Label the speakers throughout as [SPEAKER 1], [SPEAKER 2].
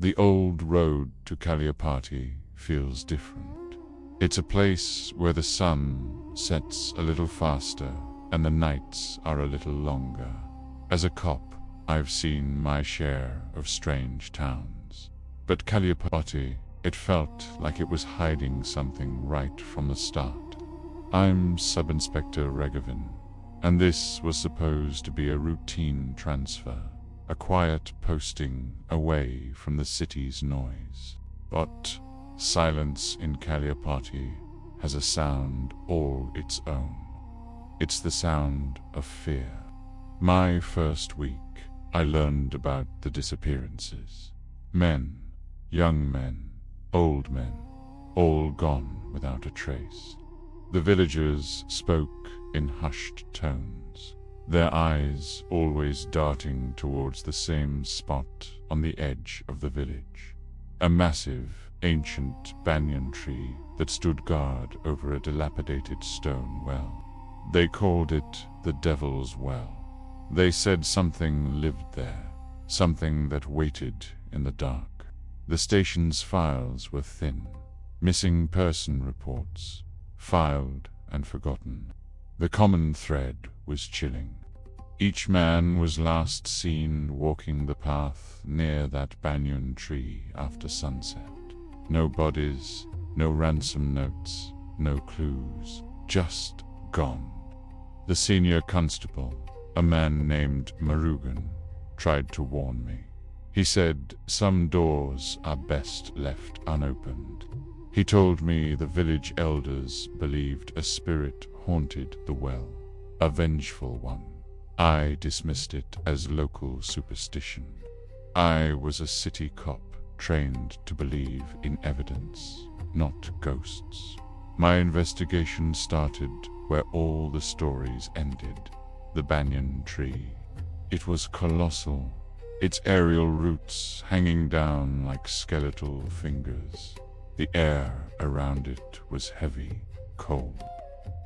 [SPEAKER 1] The old road to Kaliapati feels different. It's a place where the sun sets a little faster and the nights are a little longer. As a cop, I've seen my share of strange towns. But Kaliapati, it felt like it was hiding something right from the start. I'm Sub-Inspector Regavin, and this was supposed to be a routine transfer, a quiet posting away from the city's noise. But silence in Kaliapati has a sound all its own. It's the sound of fear. My first week, I learned about the disappearances. Men, young men, old men, all gone without a trace. The villagers spoke in hushed tones, their eyes always darting towards the same spot on the edge of the village. A massive, ancient banyan tree that stood guard over a dilapidated stone well. They called it the Devil's Well. They said something lived there, something that waited in the dark. The station's files were thin, missing person reports, filed and forgotten. The common thread was chilling. Each man was last seen walking the path near that banyan tree after sunset. No bodies, no ransom notes, no clues, just gone. The senior constable, a man named Murugan, tried to warn me. He said some doors are best left unopened. He told me the village elders believed a spirit haunted the well, a vengeful one. I dismissed it as local superstition. I was a city cop trained to believe in evidence, not ghosts. My investigation started where all the stories ended, the banyan tree. It was colossal, its aerial roots hanging down like skeletal fingers. The air around it was heavy, cold.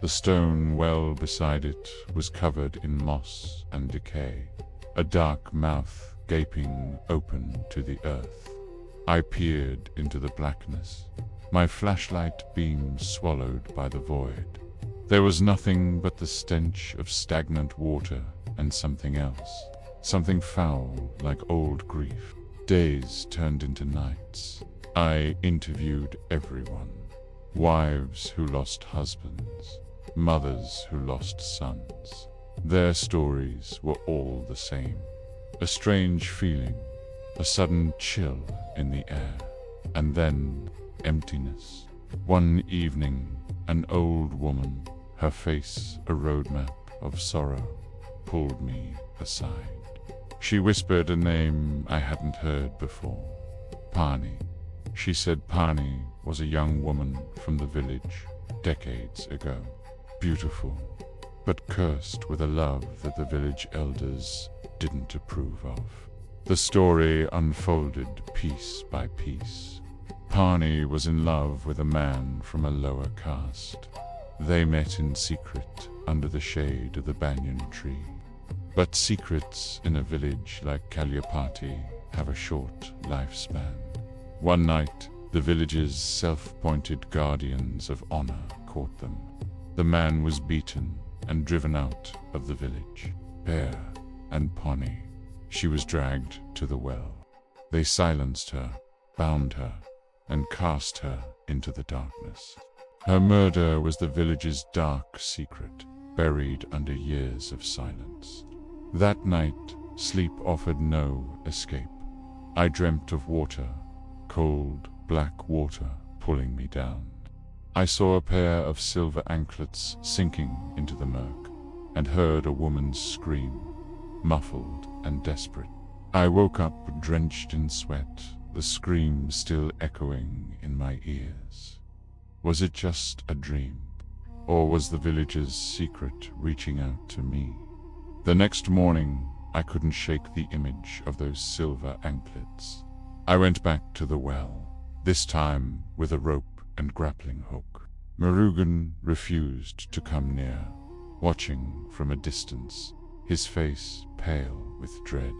[SPEAKER 1] The stone well beside it was covered in moss and decay, a dark mouth gaping open to the earth. I peered into the blackness, my flashlight beam swallowed by the void. There was nothing but the stench of stagnant water and something else, something foul like old grief. Days turned into nights. I interviewed everyone. Wives who lost husbands, mothers who lost sons. Their stories were all the same. A strange feeling, a sudden chill in the air, and then emptiness. One evening, an old woman, her face a roadmap of sorrow, pulled me aside. She whispered a name I hadn't heard before. Pani. She said Pani was a young woman from the village decades ago. Beautiful, but cursed with a love that the village elders didn't approve of. The story unfolded piece by piece. Pani was in love with a man from a lower caste. They met in secret under the shade of the banyan tree. But secrets in a village like Kaliapati have a short lifespan. One night, the village's self-appointed guardians of honor caught them. The man was beaten and driven out of the village. Bear and Pani. She was dragged to the well. They silenced her, bound her, and cast her into the darkness. Her murder was the village's dark secret, buried under years of silence. That night, sleep offered no escape. I dreamt of water, cold, black water pulling me down. I saw a pair of silver anklets sinking into the murk, and heard a woman's scream, muffled and desperate. I woke up drenched in sweat, the scream still echoing in my ears. Was it just a dream, or was the village's secret reaching out to me? The next morning, I couldn't shake the image of those silver anklets. I went back to the well, this time with a rope and grappling hook. Murugan refused to come near, watching from a distance, his face pale with dread.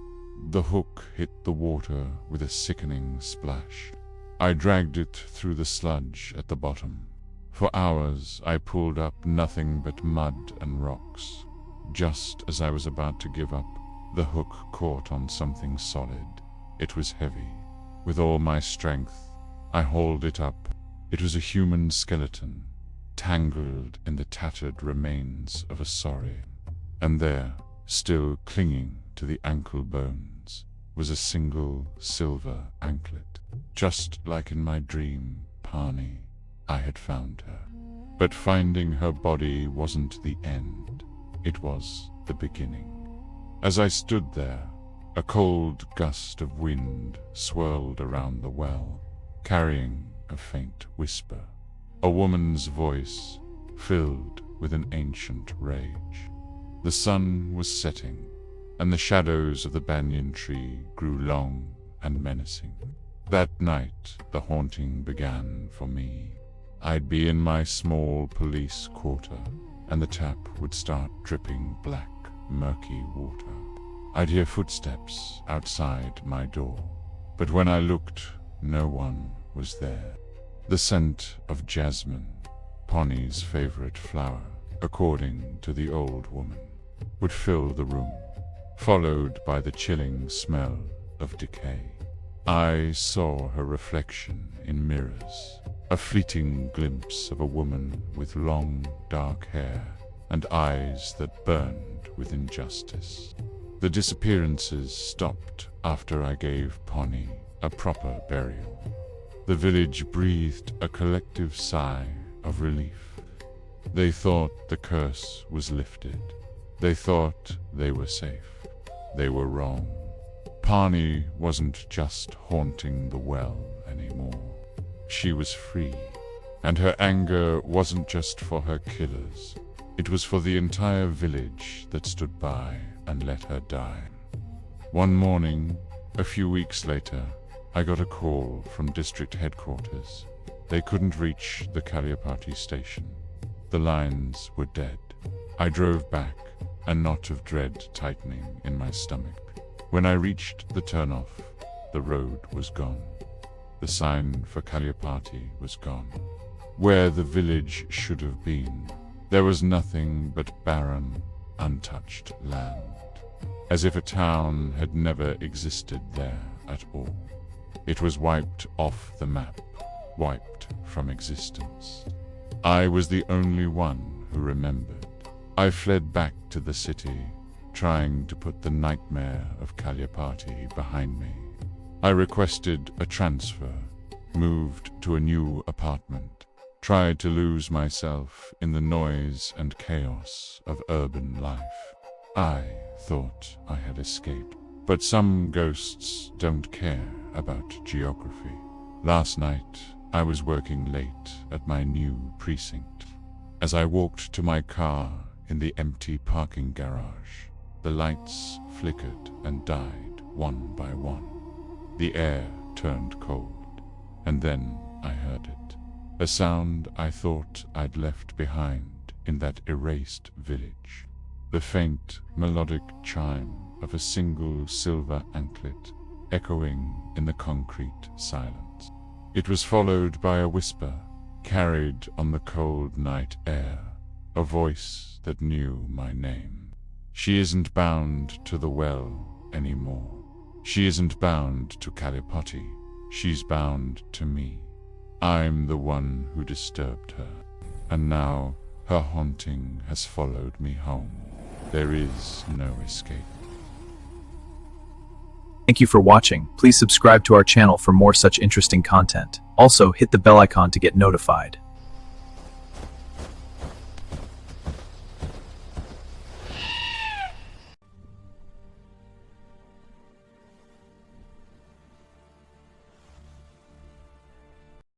[SPEAKER 1] The hook hit the water with a sickening splash. I dragged it through the sludge at the bottom. For hours I pulled up nothing but mud and rocks. Just as I was about to give up, the hook caught on something solid. It was heavy. With all my strength, I hauled it up. It was a human skeleton, tangled in the tattered remains of a sari. And there, still clinging to the ankle bones, was a single silver anklet. Just like in my dream, Pani, I had found her. But finding her body wasn't the end. It was the beginning. As I stood there, a cold gust of wind swirled around the well, carrying a faint whisper. A woman's voice, filled with an ancient rage. The sun was setting, and the shadows of the banyan tree grew long and menacing. That night, the haunting began for me. I'd be in my small police quarter, and the tap would start dripping black, murky water. I'd hear footsteps outside my door, but when I looked, no one was there. The scent of jasmine, Poni's favorite flower, according to the old woman, would fill the room, followed by the chilling smell of decay. I saw her reflection in mirrors, a fleeting glimpse of a woman with long, dark hair and eyes that burned with injustice. The disappearances stopped after I gave Poni a proper burial. The village breathed a collective sigh of relief. They thought the curse was lifted. They thought they were safe. They were wrong. Pani wasn't just haunting the well anymore. She was free, and her anger wasn't just for her killers. It was for the entire village that stood by and let her die. One morning, a few weeks later, I got a call from district headquarters. They couldn't reach the Kaliapati station. The lines were dead. I drove back, a knot of dread tightening in my stomach. When I reached the turnoff, the road was gone. The sign for Kaliapati was gone. Where the village should have been, there was nothing but barren, untouched land, as if a town had never existed there at all. It was wiped off the map, wiped from existence. I was the only one who remembered. I fled back to the city, trying to put the nightmare of Kaliapati behind me. I requested a transfer, moved to a new apartment, tried to lose myself in the noise and chaos of urban life. I thought I had escaped, but some ghosts don't care about geography. Last night, I was working late at my new precinct. As I walked to my car in the empty parking garage, the lights flickered and died one by one. The air turned cold, and then I heard it. A sound I thought I'd left behind in that erased village. The faint, melodic chime of a single silver anklet echoing in the concrete silence. It was followed by a whisper, carried on the cold night air, a voice that knew my name. She isn't bound to the well anymore. She isn't bound to Kaliapati. She's bound to me. I'm the one who disturbed her, and now her haunting has followed me home. There is no escape.
[SPEAKER 2] Thank you for watching. Please subscribe to our channel for more such interesting content. Also, hit the bell icon to get notified.